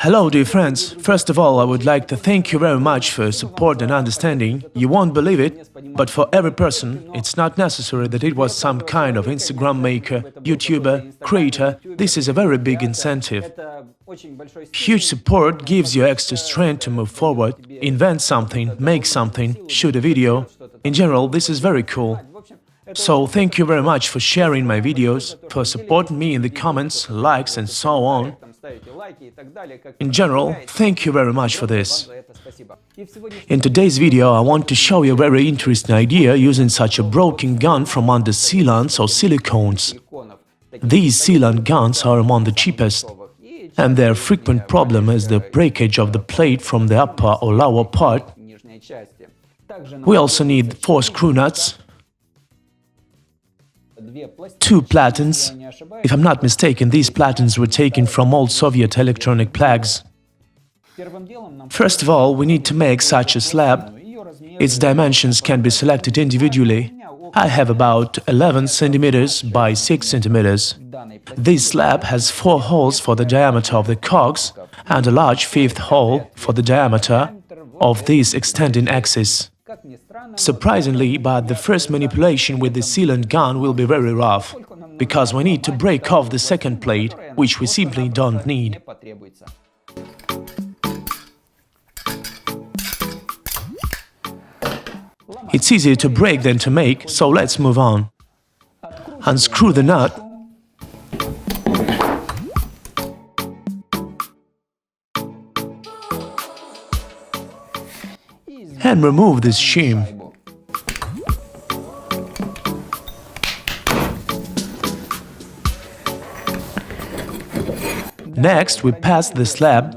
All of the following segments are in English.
Hello, dear friends. First of all, I would like to thank you very much for your support and understanding. You won't believe it, but for every person, it's not necessary that it was some kind of Instagram maker, YouTuber, creator. This is a very big incentive. Huge support gives you extra strength to move forward, invent something, make something, shoot a video. In general, this is very cool. So thank you very much for sharing my videos, for supporting me in the comments, likes and so on. In general, thank you very much for this. In today's video, I want to show you a very interesting idea using such a broken gun from under sealants or silicones. These sealant guns are among the cheapest, and their frequent problem is the breakage of the plate from the upper or lower part. We also need 4 screw nuts, 2 platens. If I'm not mistaken, these platens were taken from old Soviet electronic plugs. First of all, we need to make such a slab. Its dimensions can be selected individually. I have about 11 centimeters by 6 centimeters. This slab has 4 holes for the diameter of the cogs and a large 5th hole for the diameter of this extending axis. Surprisingly, but the first manipulation with the sealant gun will be very rough, because we need to break off the second plate, which we simply don't need. It's easier to break than to make, so let's move on. Unscrew the nut. And remove this shim. Next, we pass the slab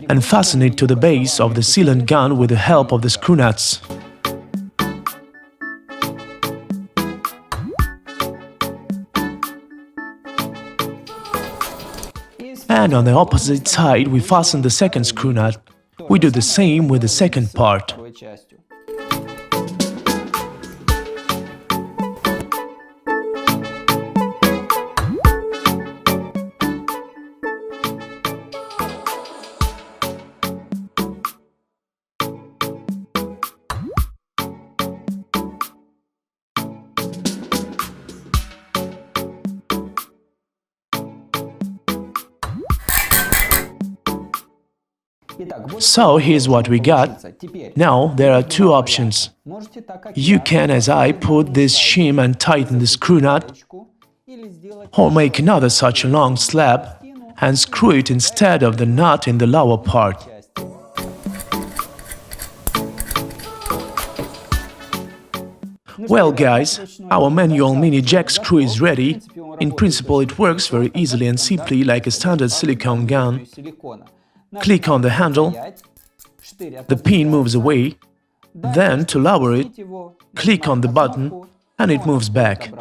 and fasten it to the base of the sealant gun with the help of the screw nuts. And on the opposite side, we fasten the second screw nut. We do the same with the second part. So here's what we got. Now there are 2 options. You can, as I, put this shim and tighten the screw nut, or make another such a long slab and screw it instead of the nut in the lower part. Well guys, our manual mini jack screw is ready. In principle it works very easily and simply like a standard silicone gun. Click on the handle, the pin moves away, then to lower it, click on the button and it moves back.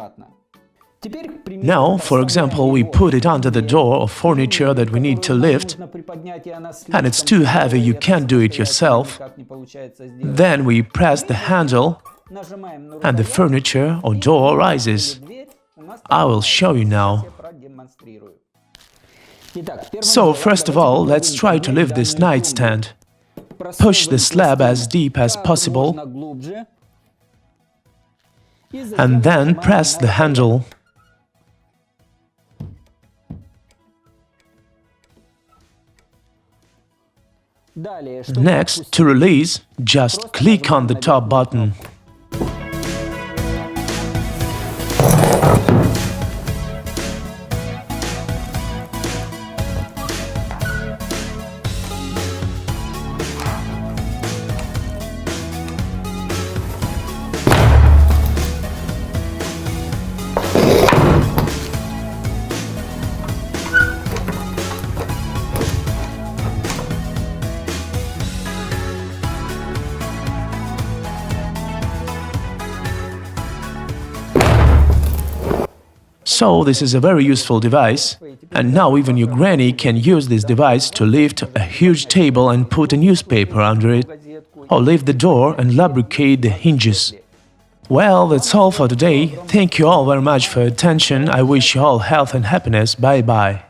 Now, for example, we put it under the door or furniture that we need to lift, and it's too heavy, you can't do it yourself. Then we press the handle and the furniture or door rises. I will show you now. So, first of all, let's try to lift this nightstand. Push the slab as deep as possible and then press the handle. Next, to release, just click on the top button. So this is a very useful device, and now even your granny can use this device to lift a huge table and put a newspaper under it, or lift the door and lubricate the hinges. Well, that's all for today. Thank you all very much for your attention. I wish you all health and happiness. Bye bye.